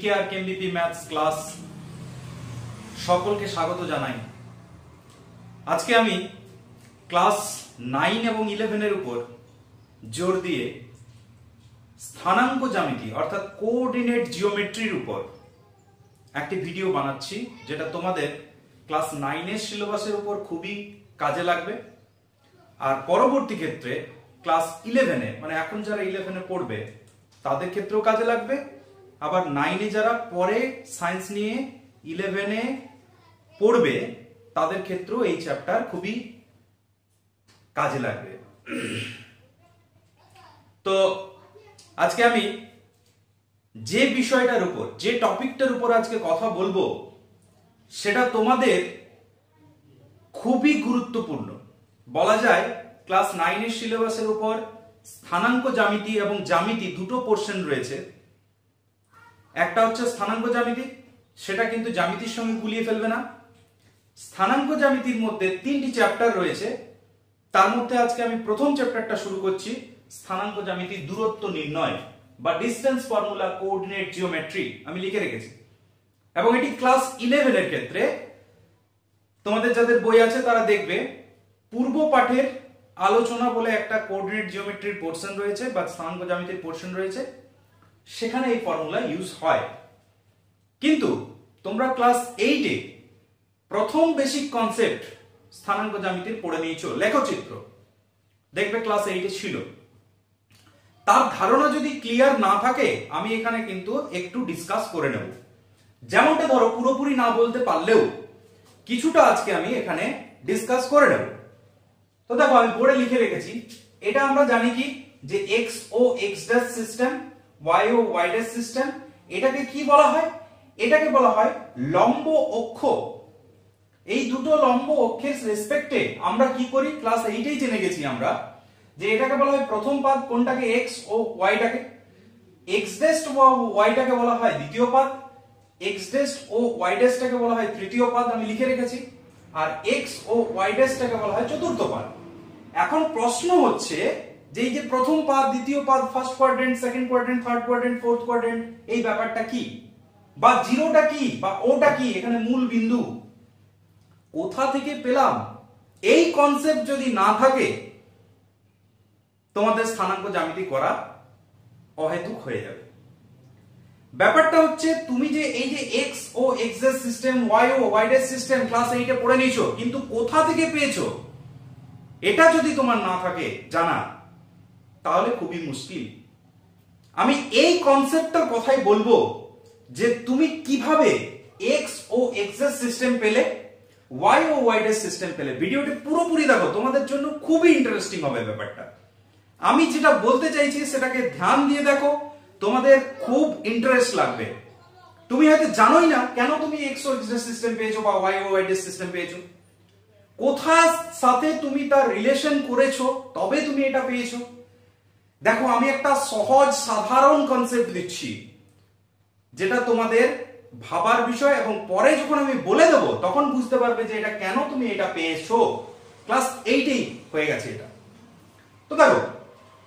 BKR কেএমবিপি maths class সকলকে স্বাগত জানাই। আজকে আমি ক্লাস 9 এবং 11 এর উপর জোর দিয়ে স্থানাঙ্ক জ্যামিতি অর্থাৎ কোঅর্ডিনেট জিওমেট্রির উপর একটি ভিডিও বানাচ্ছি, যেটা তোমাদের ক্লাস 9 এর সিলেবাসের উপর খুবই কাজে লাগবে। আর পরবর্তী ক্ষেত্রে ক্লাস 11 এ মানে এখন যারা 11 এ পড়বে তাদের ক্ষেত্রেও কাজে লাগবে, আবার 9 এ যারা পরে সায়েন্স নিয়ে 11 এ পড়বে তাদের ক্ষেত্রেও এই চ্যাপ্টার খুবই কাজে লাগবে। তো আজকে আমি যে বিষয়টার উপর, যে টপিকটার উপর আজকে কথা বলবো সেটা তোমাদের খুবই গুরুত্বপূর্ণ। বলা যায় ক্লাস 9 এর সিলেবাসের উপর স্থানাঙ্ক জ্যামিতি এবং জ্যামিতি দুটো পোর্শন রয়েছে। একটা হচ্ছে স্থানাঙ্ক জ্যামিতি, সেটা কিন্তু জ্যামিতির সঙ্গে গুলিয়ে ফেলবে না। স্থানাঙ্ক জ্যামিতির মধ্যে 3টি চ্যাপ্টার রয়েছে, তার মধ্যে আজকে আমি প্রথম চ্যাপ্টারটা শুরু করছি, স্থানাঙ্ক জ্যামিতির দূরত্ব নির্ণয় বা ডিসটেন্স ফর্মুলা কোঅর্ডিনেট জিওমেট্রি আমি লিখে রেখেছি। এবং এটি ক্লাস 11 এর ক্ষেত্রে তোমাদের যাদের বই আছে তারা দেখবে পূর্ব পাঠের আলোচনা বলে একটা কোঅর্ডিনেট জিওমেট্রির পোর্শন রয়েছে বা স্থানাঙ্ক জ্যামিতির পোর্শন রয়েছে, সেখানে এই ফর্মুলা ইউজ হয়। কিন্তু তোমরা ক্লাস 8 এ প্রথম বেসিক কনসেপ্ট স্থানাঙ্ক জ্যামিতির পড়ে নিয়েছো, লেখচিত্র দেখবে ক্লাস 8 এ ছিল। তার ধারণা যদি ক্লিয়ার না থাকে আমি এখানে কিন্তু একটু ডিসকাস করে নেব। যেমনটা ধরো পুরোপুরি না বলতে পারলেও কিছুটা আজকে আমি এখানে ডিসকাস করে নেব। তো দেখো আমি বোর্ডে লিখে রেখেছি, এটা আমরা জানি কি যে x ও x ড্যাশ সিস্টেম, y ও y ড্যাশ সিস্টেম, এটাকে কি বলা হয়? এটাকে বলা হয় লম্ব অক্ষ। এই দুটো লম্ব অক্ষের রেসপেক্টে আমরা কি করি ক্লাস 8 এই জেনে গেছি আমরা যে এটাকে বলা হয় প্রথম পাদ, কোনটাকে x ও y টাকে, x ড্যাশ ও y টাকে বলা হয় দ্বিতীয় পাদ, x dash O y dash টাকে বলা হয় তৃতীয় পাদ, আমি লিখে রেখেছি, আর x ও y ড্যাশ টাকে বলা হয় চতুর্থ পাদ। এখন প্রশ্ন হচ্ছে যে এই যে প্রথম পাদ, দ্বিতীয় পাদ, first quadrant, second quadrant, third quadrant, fourth quadrant, এই ব্যাপারটা কি, বা জিরোটা কি বা ওটা কি, এখানে মূল বিন্দু কোথা থেকে পেলাম, এই কনসেপ্ট যদি না থাকে তোমাদের স্থানাঙ্ক জ্যামিতি করা অহেতুক হয়ে যাবে। ব্যাপারটা হচ্ছে তুমি যে এই যে x ও x ড্যাশ সিস্টেম, y ও y ড্যাশ সিস্টেম ক্লাস 8 এ পড়ে নিয়েছো, কিন্তু কোথা থেকে পেয়েছো এটা যদি তোমার না থাকে জানা, তাহলে খুবই মুশকিল। আমি এই কনসেপ্টটার কথাই বলবো যে তুমি কিভাবে x ও x ড্যাশ সিস্টেম পেলে, y ও y ড্যাশ সিস্টেম পেলে। ভিডিওটি পুরোপুরি দেখো, তোমাদের জন্য খুবই ইন্টারেস্টিং হবে ব্যাপারটা। আমি যেটা বলতে চাইছি সেটাকে ধ্যান দিয়ে দেখো, তোমাদের খুব ইন্টারেস্ট লাগবে। তুমি হয়তো জানোই না কেন তুমি x ও x ড্যাশ সিস্টেম পেয়েছো বা y ও y ড্যাশ সিস্টেম পেয়েছো, কোথার সাথে তুমি তার রিলেশন করেছো তবে তুমি এটা পেয়েছো। দেখো আমি একটা সহজ সাধারণ কনসেপ্ট দিচ্ছি যেটা তোমাদের ভাবার বিষয়, এবং পরে যখন আমি বলে দেব তখন বুঝতে পারবে যে এটা কেন তুমি এটা পেয়েছো। ক্লাস 8 এই হয়ে গেছে এটা। তো দেখো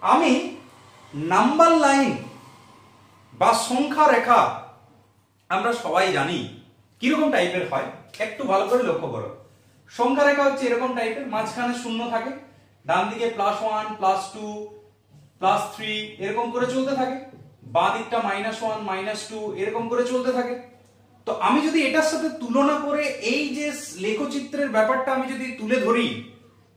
আমি নাম্বার লাইন বা সংখ্যা রেখা আমরা সবাই জানি কিরকম টাইপের হয়, একটু ভালো করে লক্ষ্য করো। সংখ্যা রেখা হচ্ছে এরকম টাইপের, মাঝখানে শূন্য থাকে, ডান দিকে +1 +2 +3 এরকম করে চলতে থাকে, বাঁ দিকটা -1 -2 এরকম করে চলতে থাকে। তো আমি যদি এটার সাথে তুলনা করে এই যে লেখচিত্রের ব্যাপারটা আমি যদি তুলে ধরি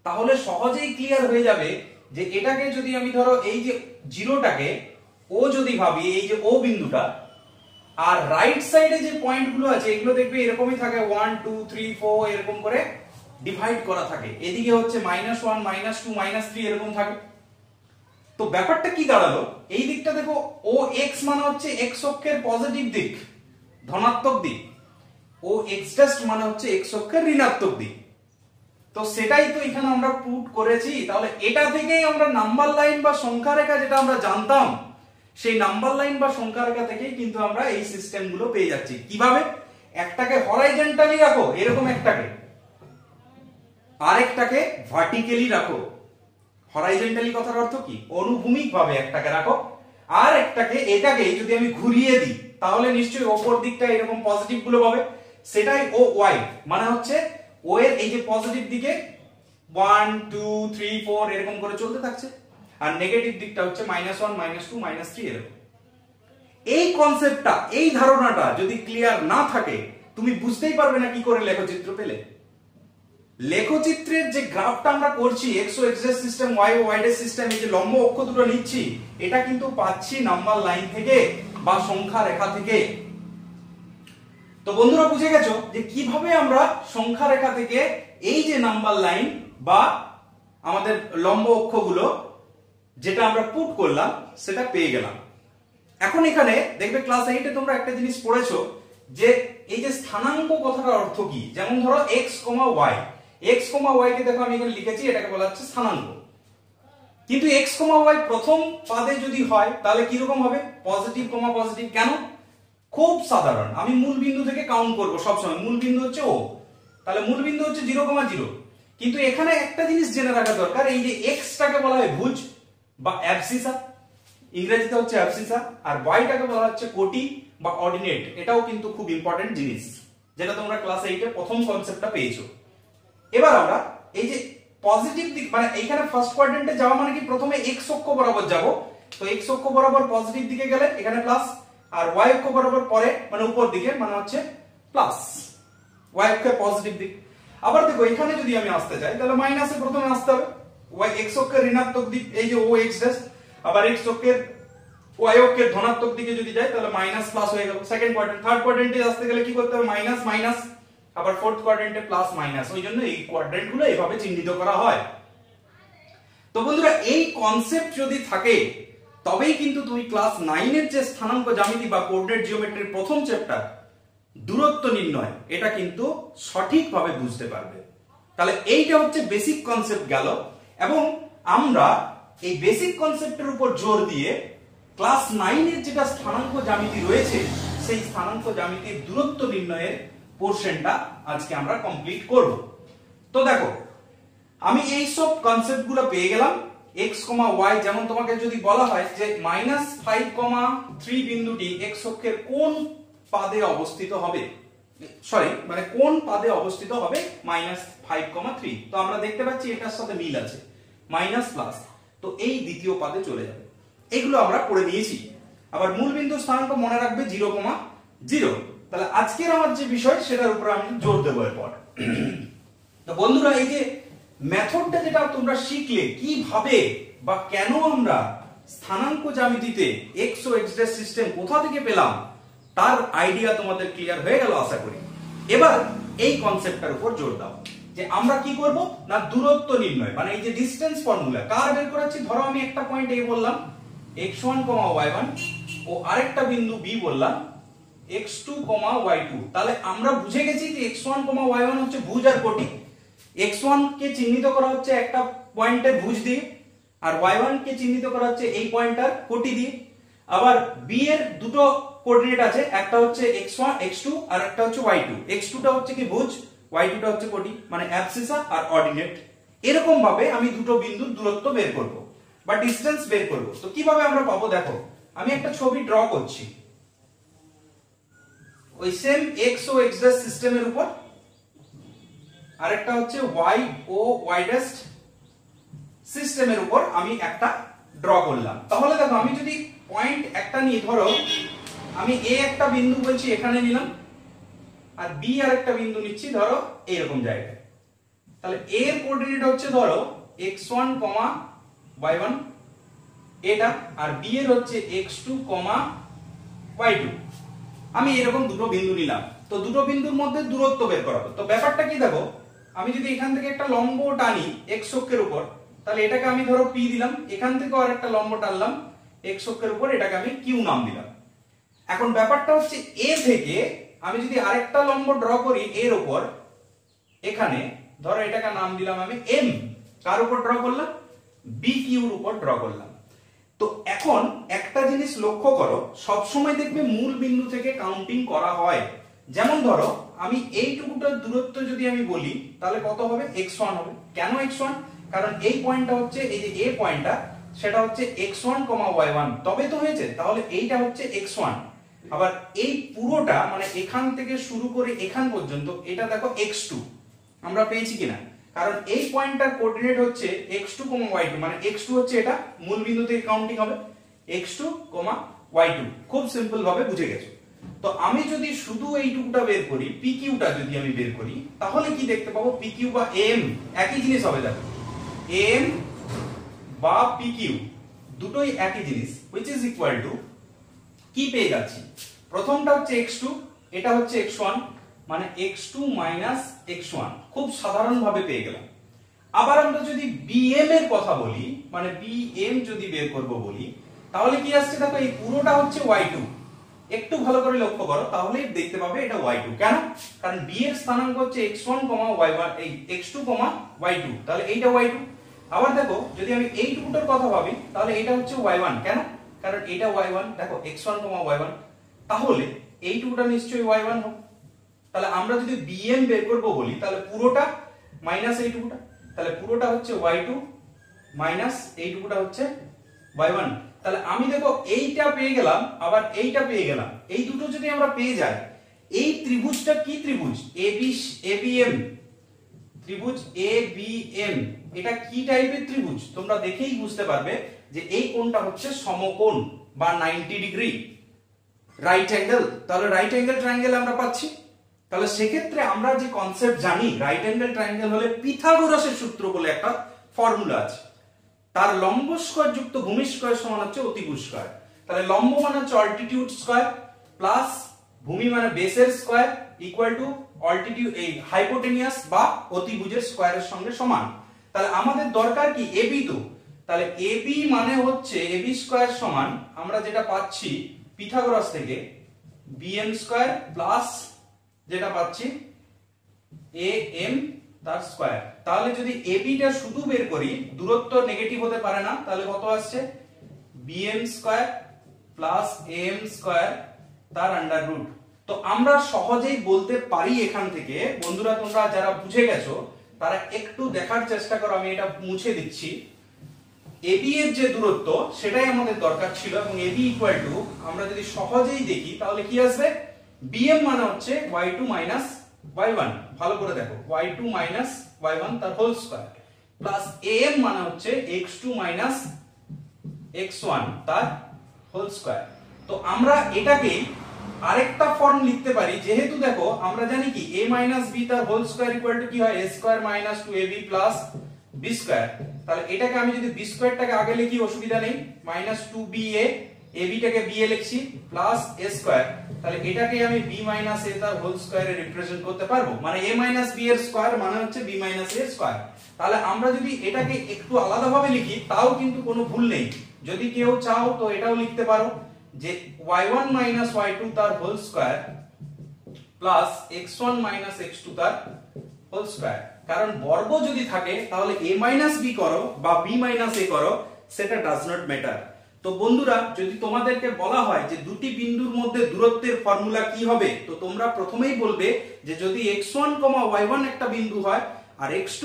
তাহলে সহজেই ক্লিয়ার হয়ে যাবে যে এটাকে যদি আমি ধরো এই যে জিরোটাকে ও যদি ভাবি, এই যে ও বিন্দুটা, আর রাইট সাইডে যে পয়েন্টগুলো আছে এগুলো দেখবে এরকমই থাকে, 1 2 3 4 এরকম করে ডিভাইড করা থাকে। এদিকে হচ্ছে -1 -2 -3 এরকম থাকে। তো ব্যাপারটা কি দাঁড়ালো, এই দিকটা দেখো ও x মানে হচ্ছে x অক্ষের পজিটিভ দিক, ধনাত্মক দিক, ও x ড্যাশ মানে হচ্ছে x অক্ষের ঋণাত্মক দিক। তো সেটাই তো এখানে আমরা পুট করেছি। তাহলে এটা থেকেই আমরা নাম্বার লাইন বা সংখ্যা রেখা যেটা আমরা জানতাম, সেই নাম্বার লাইন বা সংখ্যা রেখা থেকেই কিন্তু আমরা এই সিস্টেম গুলো পেয়ে যাচ্ছি। কিভাবে? একটাকে হরাইজন্টালি রাখো এরকম একটাকে, আরেকটাকে ভার্টিক্যালি রাখো। হরাইজন্টালি কথার অর্থ কি? অনুভূমিক ভাবে একটাকে রাখো, আর একটাকে, এটাকে যদি আমি ঘুরিয়ে দিই তাহলে নিশ্চয়ই ওপর দিকটা এরকম পজিটিভ গুলো পাবে, সেটাই ও ওয়াই, মানে হচ্ছে ও এর এই যে পজিটিভ দিকে 1 2 3 4 এরকম করে চলতে থাকছে, আর নেগেটিভ দিকটা হচ্ছে -1 -2 -3 এরকম। এই কনসেপ্টটা, এই ধারণাটা যদি ক্লিয়ার না থাকে তুমি বুঝতেই পারবে না কি করে লেখচিত্র পেলে। লেখচিত্রের যে গ্রাফটা আমরা করছি এক্স ও এক্স সিস্টেম, ওয়াই ও ওয়াই সিস্টেম, এই যে লম্ব অক্ষ দুটো নিচ্ছি, এটা কিন্তু পাচ্ছি নাম্বার লাইন থেকে বা সংখ্যা রেখা থেকে। তো বন্ধুরা বুঝে গেছো যে কিভাবে আমরা সংখ্যা রেখা থেকে এই যে নাম্বার লাইন বা আমাদের লম্ব অক্ষগুলো যেটা আমরা পুট করলাম সেটা পেয়ে গেলাম। এখন এখানে দেখবে ক্লাস 8 এ তোমরা একটা জিনিস পড়েছো যে এই যে স্থানাঙ্ক কথাটার অর্থ কি। যেমন ধরো x, y, x, y কে দেখো আমি এখানে লিখেছি, এটাকে বলা হচ্ছে স্থানাঙ্ক। কিন্তু x, y প্রথম পাদে যদি হয় তাহলে কি রকম হবে? Positive, positive. কেন? খুব সাধারণ, আমি মূল বিন্দু থেকে কাউন্ট করব সব সময়। মূল বিন্দু হচ্ছে ও, তাহলে মূল বিন্দু হচ্ছে 0, 0। কিন্তু এখানে একটা জিনিস জেনে রাখা দরকার, এই যে x টাকে বলা হয় ভুজ বা অ্যাবসিসা, ইংরেজিতে হচ্ছে অ্যাবসিসা, আর y টাকে বলা হচ্ছে কোটি বা অর্ডিনেট। এটাও কিন্তু খুব ইম্পর্টেন্ট জিনিস, যেটা তোমরা ক্লাস 8 এ প্রথম কনসেপ্টটা পেয়েছো। এবার আমরা এই যে পজিটিভ দিক, মানে এইখানে ফার্স্ট কোয়াড্রেন্টে যাওয়া মানে কি প্রথমে x অক্ষ বরাবর যাব, তো x অক্ষ বরাবর পজিটিভ দিকে গেলে এখানে প্লাস, আর y অক্ষ বরাবর পরে মানে উপর দিকে মানে হচ্ছে প্লাস, y অক্ষের পজিটিভ দিক। আবার দেখো এখানে যদি আমি আসতে চাই তাহলে মাইনাসে প্রথমে আসতে হবে, y x অক্ষের ঋণাত্মক দিক এই যে ও x ড্যাশ, আবার x অক্ষের y অক্ষের ধনাত্মক দিকে যদি যাই তাহলে মাইনাস প্লাস হয়ে গেল সেকেন্ড কোয়াড্রেন্ট। থার্ড কোয়াড্রেন্টে আসতে গেলে কি করতে হবে? মাইনাস মাইনাস, আবার ফোর্থ কোয়াড্রেন্টে প্লাস মাইনাস। ওই জন্য এই কোয়াড্রেন্ট গুলো এভাবে চিহ্নিত করা হয়। তো বন্ধুরা এই কনসেপ্ট যদি থাকে তবেই কিন্তু তুমি ক্লাস 9 এর যে স্থানাঙ্ক জ্যামিতি বা কোঅর্ডিনেট জিওমেট্রির প্রথম চ্যাপ্টার দূরত্ব নির্ণয়, এটা কিন্তু সঠিকভাবে বুঝতে পারবে। তাহলে এইটা হচ্ছে বেসিক কনসেপ্ট গেল, এবং আমরা এই বেসিক কনসেপ্টের উপর জোর দিয়ে ক্লাস 9 এর যেটা স্থানাঙ্ক জ্যামিতি রয়েছে সেই স্থানাঙ্ক জ্যামিতির দূরত্ব নির্ণয়ের পোরশনটা আজকে আমরা কমপ্লিট করব। তো দেখো আমি এই সব কনসেপ্ট গুলো পেয়ে গেলাম। x, y, যেমন তোমাকে যদি বলা হয় যে -5,3 বিন্দুটি x অক্ষের কোন পাদে অবস্থিত হবে, সরি মানে কোন পাদে অবস্থিত হবে -5,3, তো আমরা দেখতে পাচ্ছি এটার সাথে মিল আছে, মাইনাস প্লাস, তো এই দ্বিতীয় পাদে চলে যাবে। এগুলো আমরা পড়ে নিয়েছি। আবার মূল বিন্দু স্থানাঙ্ক মনে রাখবে 0, 0। তাহলে আজকের আমার যে বিষয় সেটার উপর আমি জোর দেবো এরপর। তো বন্ধুরা এই যে মেথডটা যেটা তোমরা শিখলে কিভাবে বা কেন আমরা স্থানাঙ্ক জ্যামিতিতে x ও x' সিস্টেম কোথা থেকে পেলাম তার আইডিয়া তোমাদের ক্লিয়ার হয়ে গেল আশা করি। এবার এই কনসেপ্টটার উপর জোর দাও যে আমরা কি করব না দূরত্ব নির্ণয়, মানে এই যে ডিসটেন্স ফর্মুলা কার বের করাচ্ছি। ধরো আমি একটা পয়েন্ট a বললাম x1, y1 ও আরেকটা বিন্দু b বললাম x2, y2। তাহলে আমরা বুঝে গেছি যে x1, y1 হচ্ছে ভুজ আর কোটি। x1 কে চিহ্নিত করা হচ্ছে একটা পয়েন্টের ভুজ দিয়ে, আর y1 কে চিহ্নিত করা হচ্ছে এই পয়েন্টটার কোটি দিয়ে। আবার b এর দুটো কোঅর্ডিনেট আছে, একটা হচ্ছে x1 x2 আর একটা হচ্ছে y2। x2 টা হচ্ছে কি ভুজ, y2 টা হচ্ছে কোটি, মানে অ্যাবসিসা আর অর্ডিনেট। এরকম ভাবে আমি দুটো বিন্দুর দূরত্ব বের করব বা ডিসটেন্স বের করব। তো কিভাবে আমরা পাবো দেখো, আমি একটা ছবি ড্র করছি ওই সেম x ও x' সিস্টেমের উপর, আরেকটা হচ্ছে y ও y' সিস্টেমের উপর আমি একটা ড্র করলাম। তাহলে দেখো আমি যদি পয়েন্ট একটা নিয়ে, ধরো আমি a একটা বিন্দু বলছি এখানে নিলাম, আর b আরেকটা বিন্দু নিচ্ছি ধরো এইরকম জায়গায়। তাহলে a এর কোঅর্ডিনেট হচ্ছে ধরো x1, y1 এটা, আর b এর হচ্ছে x2, y2। আমি এরকম দুটো বিন্দু নিলাম, তো দুটো বিন্দুর মধ্যে দূরত্ব বের করাবো। তো ব্যাপারটা কি দেখো, আমি যদি এখান থেকে একটা লম্ব টানি x অক্ষের উপর, তাহলে এটাকে আমি ধরো p দিলাম, এখান থেকে আরেকটা লম্ব টানলাম x অক্ষের উপর, এটাকে আমি q নাম দিলাম। এখন ব্যাপারটা হচ্ছে a থেকে আমি যদি আরেকটা লম্ব ড্র করি এর উপর, এখানে ধরো এটাকে নাম দিলাম আমি m, কার উপর ড্র করলাম? bq এর উপর ড্র করলাম। তো এখন একটা জিনিস লক্ষ্য করো, সব সময় দেখবে মূল বিন্দু থেকে কাউন্টিং করা হয়। যেমন ধরো আমি এইটুকুটার দূরত্ব যদি আমি বলি তাহলে কত হবে? x1 হবে। কেন x1? কারণ এই পয়েন্টটা হচ্ছে এই যে a পয়েন্টটা, সেটা হচ্ছে x1, y1, তবে তো হয়েছে। তাহলে এইটা হচ্ছে x1, আবার এই পুরোটা মানে এখান থেকে শুরু করে এখান পর্যন্ত এটা দেখো x2 আমরা পেয়েছি কিনা, কারণ এই পয়েন্টটার কোঅর্ডিনেট হচ্ছে x2, y2, মানে x2 হচ্ছে এটা মূল বিন্দু থেকে কাউন্টিং হবে x2, y2। খুব সিম্পল ভাবে বুঝে গেছো। তো আমি যদি শুধু এইটুকুটা বের করি, PQটা যদি আমি বের করি, তাহলে কি দেখতে পাবো, PQ বা AM একই জিনিস হবে। দেখো AM বা PQ দুটোই একই জিনিস, which is equal to কি পেয়ে যাচ্ছি, প্রথমটা হচ্ছে x2, এটা হচ্ছে x1, মানে x2 x1 খুব সাধারণ ভাবে পেয়ে গেলাম। আবার আমরা যদি BM এর কথা বলি, মানে BM যদি বের করব বলি, তাহলে কি আসছে, দেখো এই পুরোটা হচ্ছে y2। একটু ভালো করে লক্ষ্য করো, তাহলেই দেখতে পাবে এটা y2। কেন? কারণ b এর স্থানাঙ্ক হচ্ছে x1, y1, এই x2, y2, তাহলে এইটা y2। আবার দেখো যদি আমি এইটুকুটার কথা ভাবি, তাহলে এটা হচ্ছে y1। কেন? কারণ এটা y1, দেখো x1, y1, তাহলে এইটুকুটা নিশ্চয়ই y1 হবে। তাহলে আমরা যদি bm বের করব বলি, তাহলে পুরোটা মাইনাস এইটুকুটা, তাহলে পুরোটা হচ্ছে y2 মাইনাস এইটুকুটা হচ্ছে y1। তাহলে আমি দেখো এইটা পেয়ে গেলাম, আবার এইটা পেয়ে গেলাম। এই দুটো যদি আমরা পেয়ে যাই, এই ত্রিভুজটা কি ত্রিভুজ, ABM ত্রিভুজ ABM, এটা কি টাইপের ত্রিভুজ তোমরা দেখেই বুঝতে পারবে যে এই কোণটা হচ্ছে সমকোণ বা 90 ডিগ্রি রাইট অ্যাঙ্গেল। তাহলে রাইট অ্যাঙ্গেল ট্রায়াঙ্গেল আমরা পাচ্ছি। তাহলে সেক্ষেত্রে আমরা যে কনসেপ্ট জানি, রাইট অ্যাঙ্গেল ট্রায়াঙ্গেল হলে পিথাগোরাসের সূত্র বলে একটা ফর্মুলা আছে, তার লম্ব স্কয়ার যুক্ত ভূমি স্কয়ার সমান হচ্ছে অতিভুজ স্কয়ার। তাহলে লম্ব মানে হচ্ছে অল্টিটিউড স্কয়ার প্লাস ভূমি মানে বেসের স্কয়ার ইকুয়াল টু অল্টিটিউড এই হাইপোটেনিয়াস বা অতিভুজের স্কয়ারের সঙ্গে সমান। তাহলে আমাদের দরকার কি, AB। তো তাহলে AB মানে হচ্ছে AB স্কয়ার সমান আমরা যেটা পাচ্ছি পিথাগোরাস থেকে BM স্কয়ার প্লাস যেটা পাচ্ছি AM তার স্কয়ার। তাহলে যদি AB টা শুধু বের করি, দূরত্ব নেগেটিভ হতে পারে না, তাহলে কত আসছে BM square plus AM square তার আন্ডার রুট। তো আমরা সহজেই বলতে পারি এখান থেকে, বন্ধুরা তোমরা যারা বুঝে গেছো তারা একটু দেখার চেষ্টা করো, আমি এটা মুছে দিচ্ছি। AB এর যে দূরত্ব সেটাই আমাদের দরকার ছিল, এবং AB ইকুয়াল টু আমরা যদি সহজেই দেখি তাহলে কি আসবে, BM মানে হচ্ছে y2 মাইনাস y1, ভালো করে দেখো y2 মাইনাস y1 তার হোল স্কয়ার প্লাস AM মানে হচ্ছে x2 মাইনাস x1 তার হোল স্কয়ার। তো আমরা এটাকে আরেকটা ফর্ম লিখতে পারি, যেহেতু দেখো আমরা জানি কি a মাইনাস b তার হোল স্কয়ার ইকুয়াল টু কি হয়, a square minus 2ab plus b square. তাহলে এটাকে আমি যদি b স্কয়ারটাকে আগে লিখি অসুবিধা নেই, মাইনাস 2ba, ab টাকে b এ লিখছি প্লাস a স্কয়ার। তাহলে এটাকে আমি b মাইনাস a তার হোল স্কয়ারে রিপ্রেজেন্ট করতে পারবো, মানে a মাইনাস b এর স্কয়ার মানে হচ্ছে b মাইনাস a এর স্কয়ার। তাহলে আমরা যদি এটাকে একটু আলাদাভাবে লিখি তাও কিন্তু কোনো ভুল নেই। যদি কেউ চাও তো এটাও লিখতে পারো যে y1 মাইনাস y2 তার whole square plus x1 minus x2 তার হোল স্কয়ার। কারণ বর্গ যদি থাকে তাহলে a মাইনাস b করো বা b মাইনাস a করো, সেটা ডাজ নট ম্যাটার। তো বন্ধুরা যদি তোমাদেরকে বলা হয় যে দুটি বিন্দুর মধ্যে দূরত্বের ফর্মুলা কি হবে, তো তোমরা প্রথমেই বলবে যে যদি x1, y1 একটা বিন্দু হয় আর x2,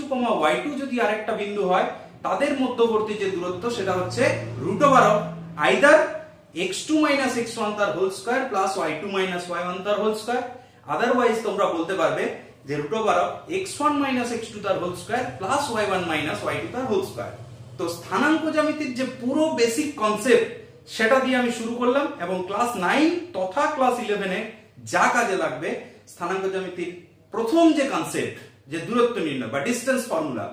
y2 যদি আরেকটা বিন্দু হয়, তাদের মধ্যবর্তী যে দূরত্ব সেটা হচ্ছে root over of either x2 মাইনাস x1 তার whole square plus y2 minus y1 তার হোল স্কয়ার। আদারওয়াইজ তোমরা বলতে পারবে যে root over of x1 minus x2 তার whole square plus y1 minus y2 তার হোল স্কয়ার। তো স্থানাঙ্ক জ্যামিতির যে পুরো বেসিক কনসেপ্ট সেটা দিয়ে আমি শুরু করলাম, এবং ক্লাস 9 তথা ক্লাস 11 এ যা কাজে লাগবে স্থানাঙ্ক জ্যামিতির প্রথম যে কনসেপ্ট, যে দূরত্ব নির্ণয় বা ডিসটেন্স ফর্মুলা,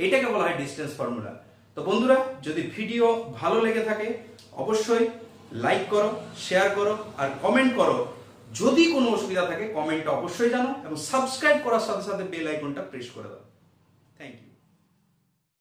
এটাকে বলা হয় ডিসটেন্স ফর্মুলা। তো বন্ধুরা যদি ভিডিও ভালো লেগে থাকে অবশ্যই লাইক করো, শেয়ার করো আর কমেন্ট করো। যদি কোনো অসুবিধা থাকে কমেন্টে অবশ্যই জানাও, এবং সাবস্ক্রাইব করার সাথে সাথে বেল আইকনটা প্রেস করে দাও।